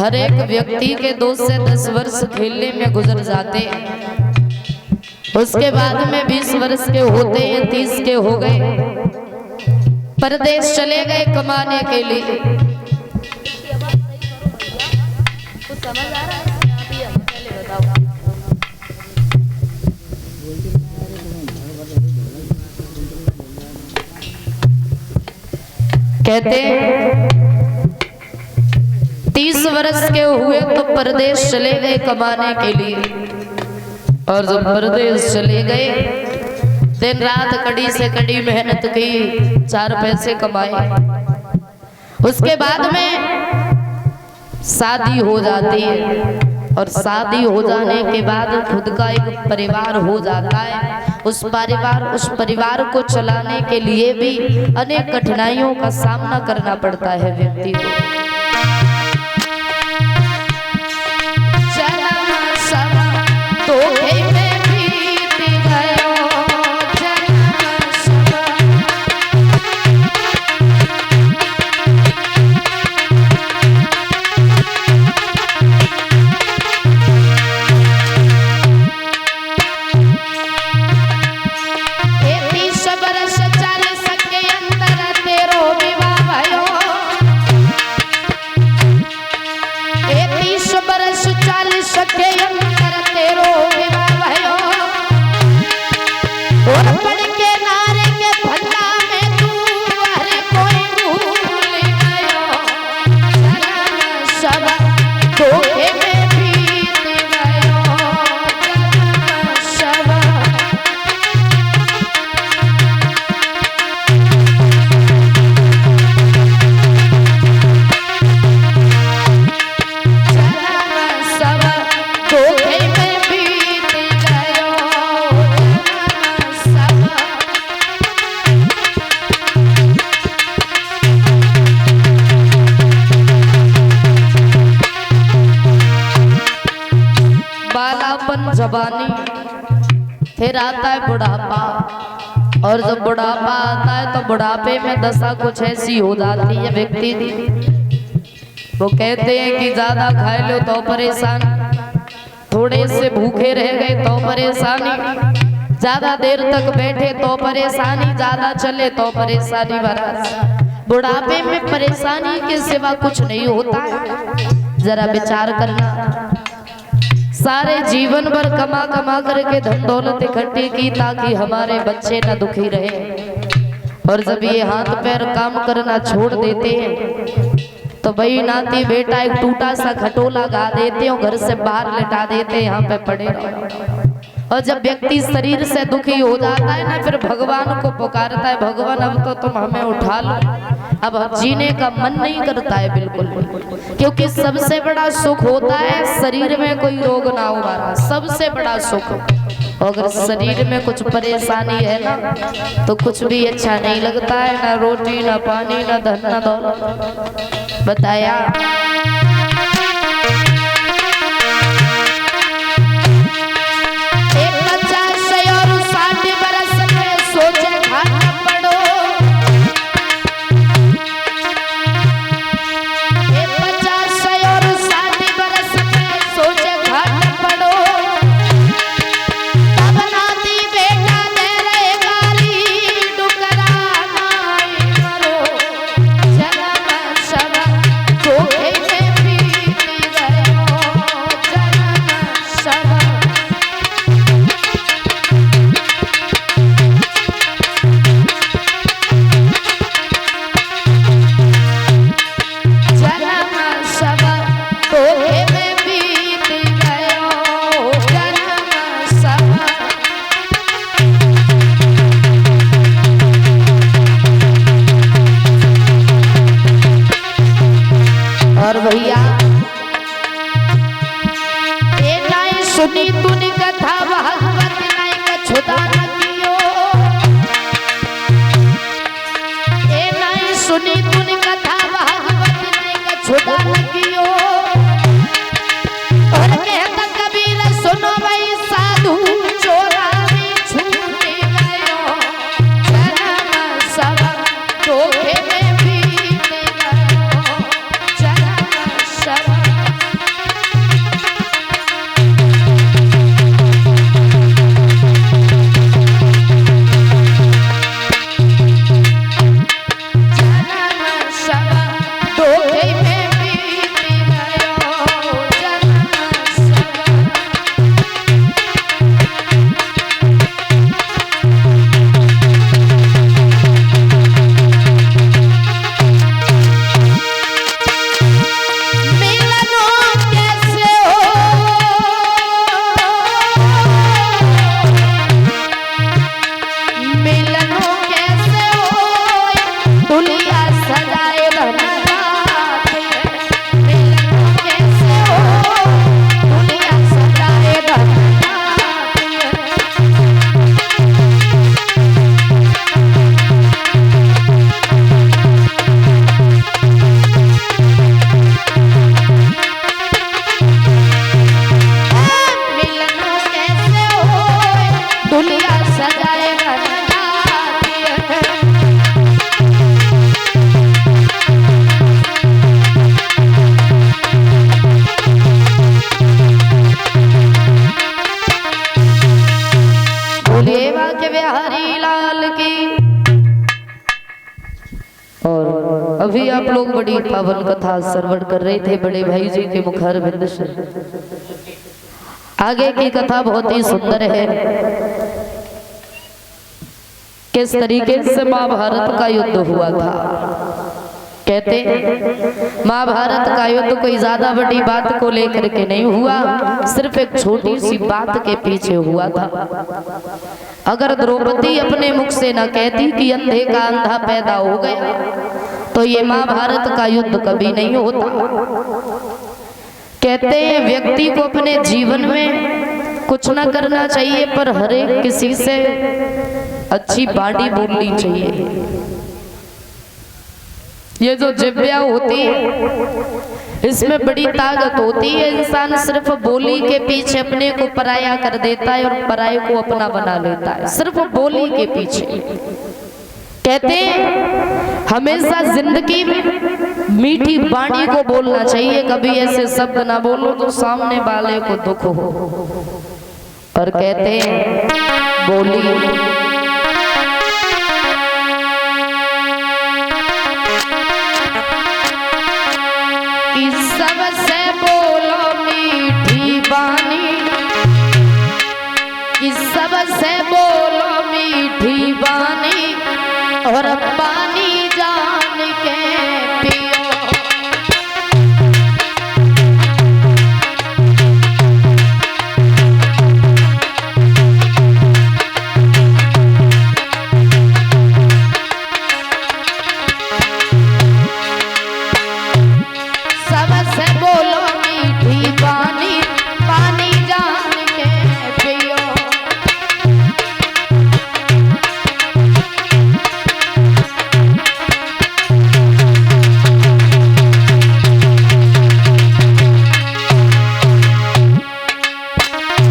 हर एक व्यक्ति के 2 से 10 वर्ष खेलने में गुजर जाते हैं। उसके बाद में 20 वर्ष के होते हैं, 30 के हो गए, परदेश चले गए कमाने के लिए। कुछ समझ आ रहा है? अभी हम पहले बताओ। कहते 30 वर्ष के हुए तो परदेश चले गए कमाने के लिए, और जब परदेश चले गए दिन रात कड़ी से कड़ी मेहनत की, 4 पैसे कमाए। उसके बाद में शादी हो जाती है, और शादी हो जाने के बाद खुद का एक परिवार हो जाता है। उस परिवार को चलाने के लिए भी अनेक कठिनाइयों का सामना करना पड़ता है व्यक्ति को। जवानी, फिर आता है बुढ़ापा, और जब बुढ़ापा आता है तो बुढ़ापे में दशा कुछ ऐसी हो जाती है व्यक्ति की। वो कहते हैं कि ज्यादा खा लो तो परेशान, थोड़े से भूखे रह गए तो परेशानी, ज्यादा देर तक बैठे तो परेशानी, ज्यादा चले तो परेशानी। बुढ़ापे में परेशानी के सिवा कुछ नहीं होता है। जरा विचार करना, सारे जीवन भर कमा कमा करके धन दौलत इकट्ठी की ताकि हमारे बच्चे न दुखी रहे, और जब ये हाथ पैर काम करना छोड़ देते हैं तो भाई नाती बेटा एक टूटा सा खटोला गा देते हो, घर से बाहर लेटा देते, यहाँ पे पड़े रहो। और जब व्यक्ति शरीर से दुखी हो जाता है ना, फिर भगवान को पुकारता है, भगवान अब तो तुम हमें उठा लो, अब जीने का मन नहीं करता है बिल्कुल। क्योंकि सबसे बड़ा सुख होता है शरीर में कोई रोग ना हो हमारा, सबसे बड़ा सुख। अगर शरीर में कुछ परेशानी है ना तो कुछ भी अच्छा नहीं लगता है, ना रोटी ना पानी ना धन ना दौलत। बताया सुनी तूने कथा भागवत नाई का छुदा न कियो, ए नाई सुनी तूने कथा भागवत नाई का छुदा न कियो। और कहता कबीर सुनो भाई साधु चोरावी छूटे गयो, जन्म सब धोखे में बीत गयो, जन्म सब बोलिए वाक्य बिहारी लाल की। और अभी आप लोग बड़ी पावन कथा श्रवण कर रहे थे बड़े भाई जी के मुखार बिंद से। आगे की कथा बहुत ही सुंदर है। किस तरीके से महाभारत का युद्ध हुआ था। कहते महाभारत का युद्ध कोई ज्यादा बड़ी बात को लेकर के नहीं हुआ, सिर्फ एक छोटी सी बात के पीछे हुआ था। अगर द्रौपदी अपने मुख से न कहती कि अंधे का अंधा पैदा हो गया तो ये महाभारत का युद्ध कभी नहीं होता। कहते हैं व्यक्ति को अपने जीवन में कुछ ना करना चाहिए, पर हर एक किसी से अच्छी बाणी बोलनी चाहिए। ये जो जिव्या होती है इसमें बड़ी ताकत होती है। इंसान सिर्फ बोली के पीछे अपने को पराया कर देता है और पराये को अपना बना लेता है, सिर्फ बोली के पीछे। कहते हैं हमेशा जिंदगी में मीठी वाणी को बोलना चाहिए, कभी ऐसे शब्द ना बोलो तो सामने वाले को दुख हो। और कहते हैं बोली सबसे बोलो मीठी वाणी, कि सबसे बोलो मीठी वाणी और पानी जान के पियो। सबसे बोलो मीठी वाणी, पानी जान के पियो।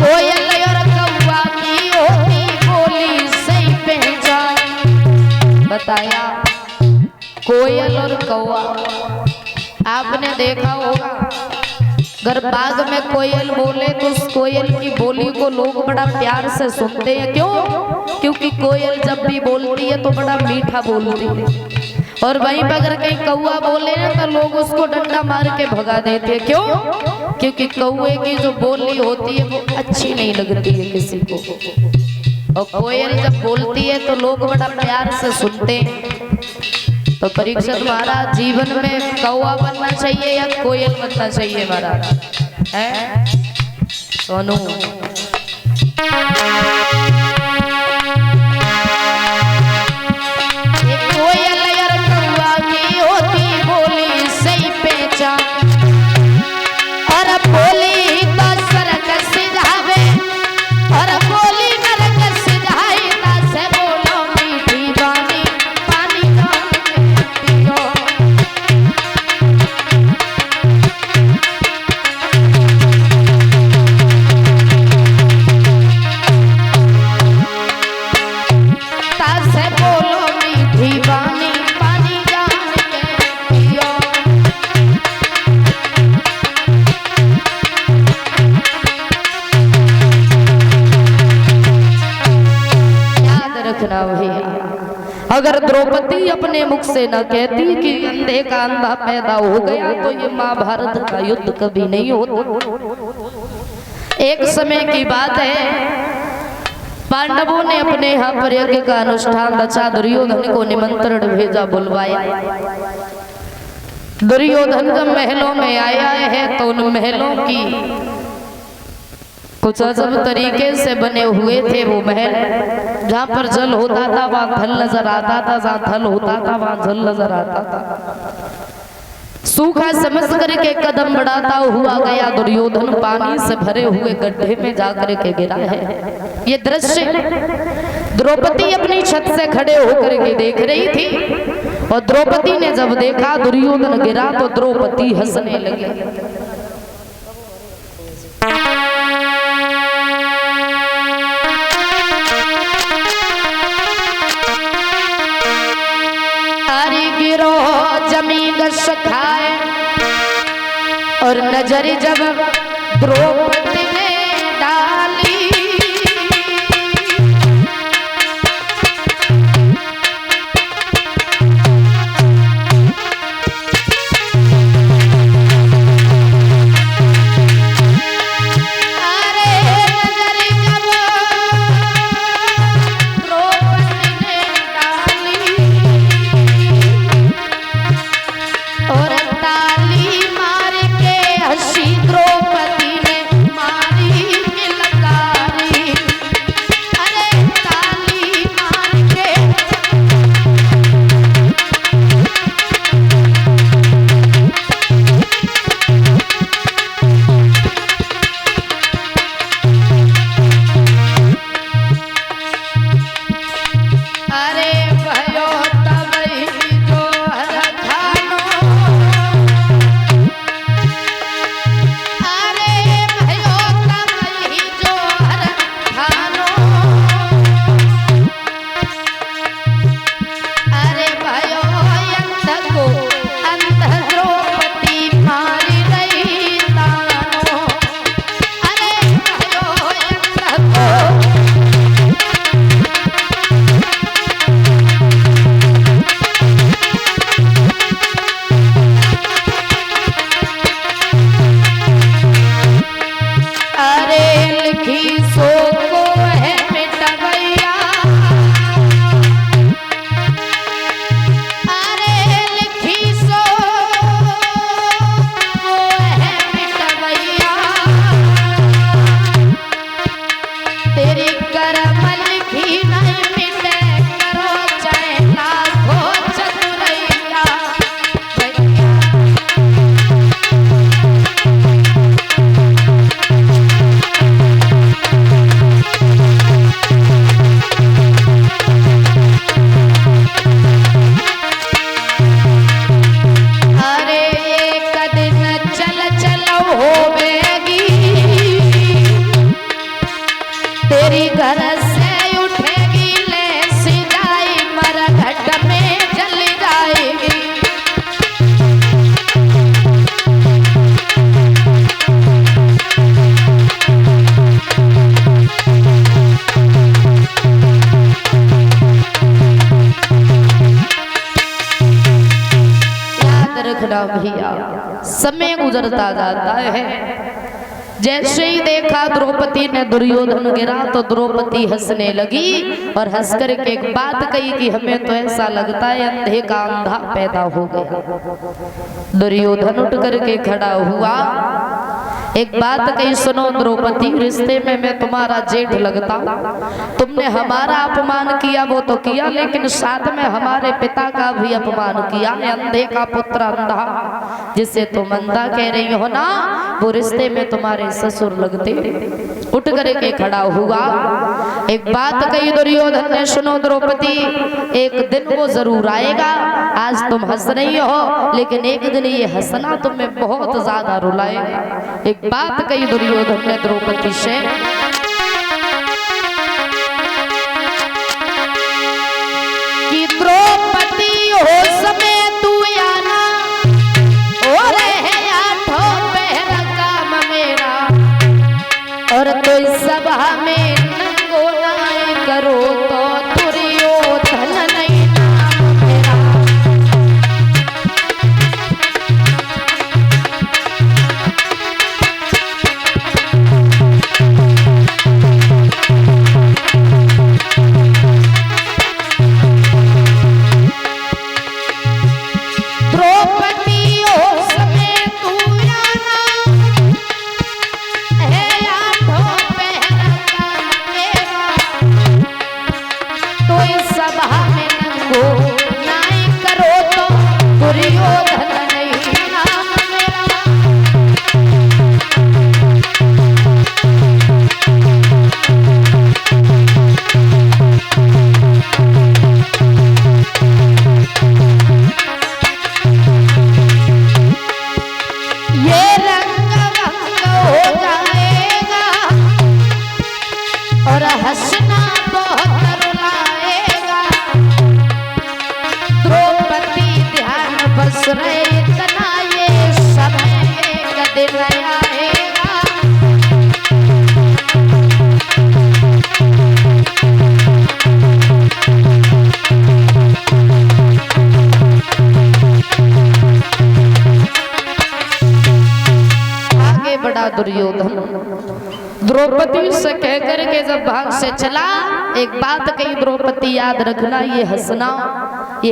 कोयल और कौवा की होती बोली सही पहचान। बताया कोयल और कौवा आपने देखा होगा, अगर बाग में कोयल बोले तो उस कोयल की बोली को लोग बड़ा प्यार से सुनते हैं। क्यों? क्योंकि कोयल जब भी बोलती है तो बड़ा मीठा बोलती है। और वहीं पर अगर कहीं कौवा बोले ना तो लोग उसको डंडा मार के भगा देते हैं। क्यों? क्योंकि कौवे की जो बोली होती है वो अच्छी नहीं लगती है किसी को, और कोयल जब बोलती है तो लोग बड़ा प्यार से सुनते हैं। तो परीक्षित महाराज जीवन में कौवा बनना चाहिए या कोयल बनना चाहिए महाराज? है सोनू कोयल और कौवा की होती बोली सही पहचान, और बोली तो सरक सिझावे और बोली नरक सिझाई। से बोलो मीठी वाणी, पानी जान के पियो। से बोलो मीठी वाणी, पानी जान के पियो। रखना भैया, अगर द्रौपदी अपने मुख से न कहती कि अंधे का अंधा पैदा हो गया तो ये महाभारत का युद्ध कभी नहीं होता। एक समय की बात है, पांडवों ने अपने यहाँ पर यज्ञ का अनुष्ठान रचा। दुर्योधन को निमंत्रण भेजा, बुलवाया। दुर्योधन जब महलों में आया है तो उन महलों की कुछ अजब तरीके से बने हुए थे वो महल। जहाँ पर जल होता था वहाँ थल नजर आता था, जहाँ थल होता था वहाँ जल नजर आता था। सूखा समझ करके कदम बढ़ाता हुआ गया दुर्योधन, पानी से भरे हुए गड्ढे में जाकर के गिरा है। ये दृश्य द्रौपदी अपनी छत से खड़े होकर के देख रही थी, और द्रौपदी ने जब देखा दुर्योधन गिरा तो द्रौपदी हंसने लगी। गिरो जमीन खाए, और नजर जब द्रौपदी ने डाली तेरी करम लिखी नहीं मिटे, करो चाहे लाखों चतुरैया। अरे एक दिन चल चलो होवेगी, तेरी घर से उठेगी ले सिजाई, मरघट में जल जाएगी। याद रखना भैया, समय गुजरता जाता है। जैसे ही देखा द्रौपदी ने दुर्योधन गिरा तो द्रौपदी हंसने लगी और हंस करके एक बात कही कि हमें तो ऐसा लगता है अंधे का अंधा पैदा हो गया। दुर्योधन उठ करके खड़ा हुआ, एक बात कही, सुनो द्रौपदी, रिश्ते में मैं तुम्हारा जेठ लगता हूं। तुमने हमारा अपमान किया वो तो किया, लेकिन साथ में हमारे पिता का भी अपमान किया। अंधे का पुत्र अंधा, जिसे तुम अंधा कह रही हो ना, वो रिश्ते में तुम्हारे ससुर लगते। उठ करके खड़ा हुआ, एक बात कही दुर्योधन ने, सुनो द्रौपदी, एक दिन वो जरूर आएगा। आज तुम हंस रही हो, लेकिन एक दिन ये हंसना तुम्हें बहुत ज्यादा रुलाएगा। एक बात कही दुर्योधन ने द्रौपदी से, कि द्रौपदी हो समय तू आना, और है आठों पहर काम मेरा, और तो सभा में नंगो नाय करो तो दुर्योधन नहीं नाम मेरा। दुर्योधन द्रौपदी से कह करके जब भाग से चला, एक बात कही द्रौपदी, याद रखना ये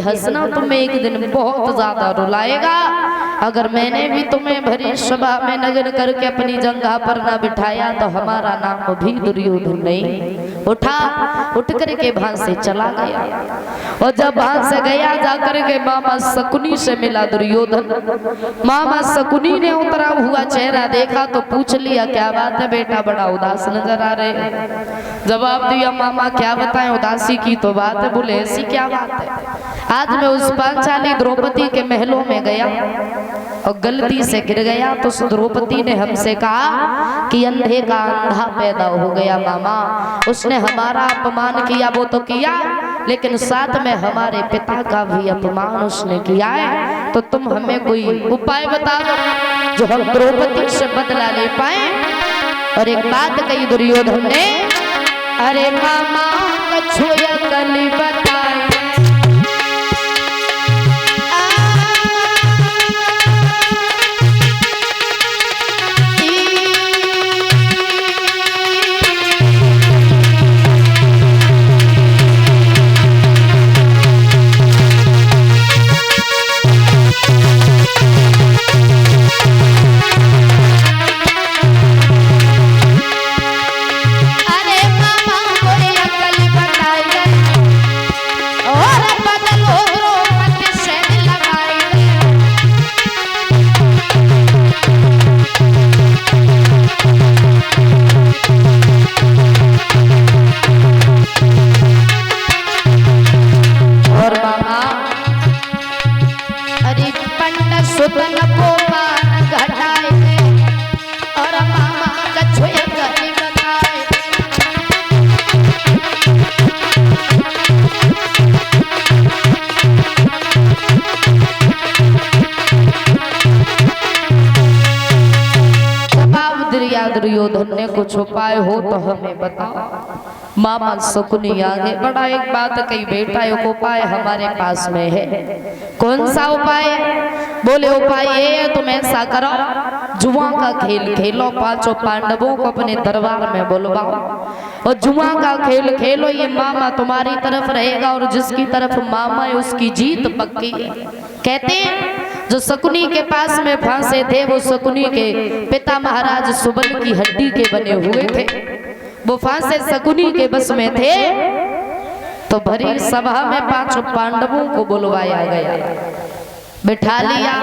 हंसना तुम्हें एक दिन बहुत ज्यादा रुलाएगा। अगर मैंने भी तुम्हें भरी सभा में नग्न करके अपनी जंघा पर न बिठाया तो हमारा नाम भी दुर्योधन नहीं। उठ करके भाग से चला गया, और जब भाग से गया जाकर के मामा शकुनी से मिला दुर्योधन। मामा शकुनी ने उतरा हुआ चेहरा देखा तो पूछ लिया, क्या बात है बेटा, बड़ा उदास नजर आ रहे। जवाब दिया, मामा क्या बताएं, उदासी की तो बात है। बोले ऐसी क्या बात है? आज मैं उस पांचाली द्रौपदी के महलों में गया और गलती से गिर गया तो द्रौपदी ने हमसे कहा कि अंधे का अंधा पैदा हो गया। मामा, उसने हमारा अपमान किया वो तो किया, लेकिन साथ में हमारे पिता का भी अपमान उसने किया है। तो तुम हमें कोई उपाय बता दो जो हम द्रौपदी से बदला ले पाए। और एक बात कही दुर्योधन ने, अरे मामा कछुआ कली बताए, अरे मामा दुर्योधन ने कुछ उपाय हो तो हमें बताओ। मामा शकुनी आगे बड़ा एक बात कही, बेटा एक उपाय हमारे पास में है। कौन सा उपाय? बोले उपाय ये है, तुम ऐसा करो, जुआ का खेल खेलो, पांचों पांडवों को अपने दरबार में बुलवाओ और जुआ का खेल खेलो। ये मामा तुम्हारी तरफ रहेगा और जिसकी तरफ मामा है उसकी जीत पक्की है। कहते हैं जो शकुनी के पास में फांसे थे वो शकुनी के पिता महाराज सुबल की हड्डी के बने हुए थे। वो फांसे शकुनी के बस में थे तो भरी सभा में पांचों पांडवों को बुलवाया गया, बिठा लिया।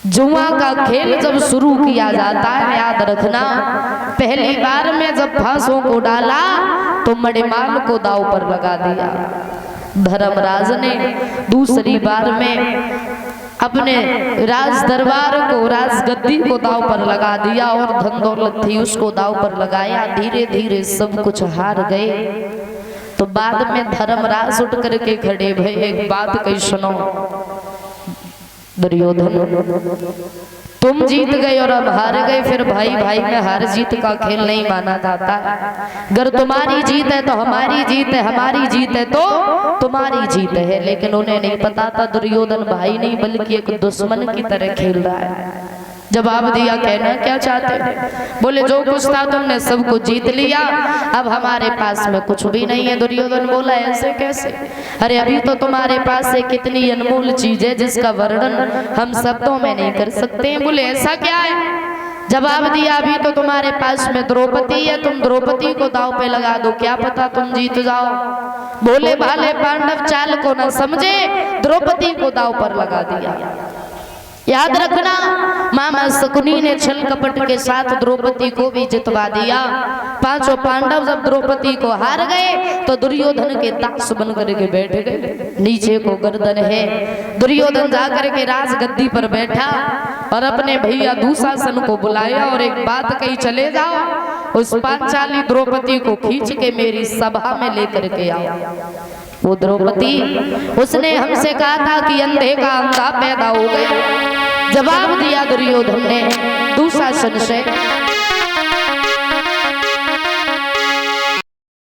जुआ का खेल जब शुरू किया जाता है, याद रखना, पहली बार में जब फांसों को डाला तो मणिमाल को दांव पर लगा दिया। धर्मराज ने दूसरी बार में अपने राज दरबार को, राजगद्दी को दांव पर लगा दिया और धन दौलत थी उसको दांव पर लगाया। धीरे धीरे सब कुछ हार गए। तो बाद में धर्मराज उठ करके खड़े भई, एक बात कही सुनो दुर्योधन, तुम जीत गए और अब हार गए, फिर भाई भाई में हार जीत का खेल नहीं माना जाता। अगर तुम्हारी जीत है तो हमारी जीत है, हमारी जीत है तो तुम्हारी जीत है। लेकिन उन्हें नहीं पता था दुर्योधन भाई नहीं बल्कि एक दुश्मन की तरह खेल रहा है। जवाब दिया, कहना क्या चाहते हैं? बोले जो कुछ था तुमने सब कुछ जीत लिया, अब हमारे पास में कुछ भी नहीं है। दुर्योधन बोला, ऐसे कैसे? अरे अभी तो तुम्हारे पास से कितनी अनमोल चीज है जिसका वर्णन हम शब्दों में नहीं कर सकते हैं। बोले ऐसा क्या है? जवाब दिया, अभी तो तुम्हारे पास में द्रौपदी है, तुम द्रौपदी को दांव पे लगा दो, क्या पता तुम जीत जाओ। बोले भाले पांडव चाल को न समझे, द्रौपदी को दांव पर लगा दिया। याद रखना, मामा शकुनी ने छल कपट के साथ द्रौपदी को भी जितवा दिया। पांचों पांडव जब द्रौपदी को हार गए तो दुर्योधन के दास बन करके बैठ गए। नीचे को गर्दन है। दुर्योधन जाकर के राजगद्दी पर बैठा और अपने भैया दुशासन को बुलाया और एक बात कही, चले जाओ उस पांचाली द्रौपदी को खींच के मेरी सभा में लेकर के आओ। वो द्रौपदी, उसने हमसे कहा था कि अंधे का अंधा पैदा हो गया। जवाब दिया दुर्योधन ने दुशासन से,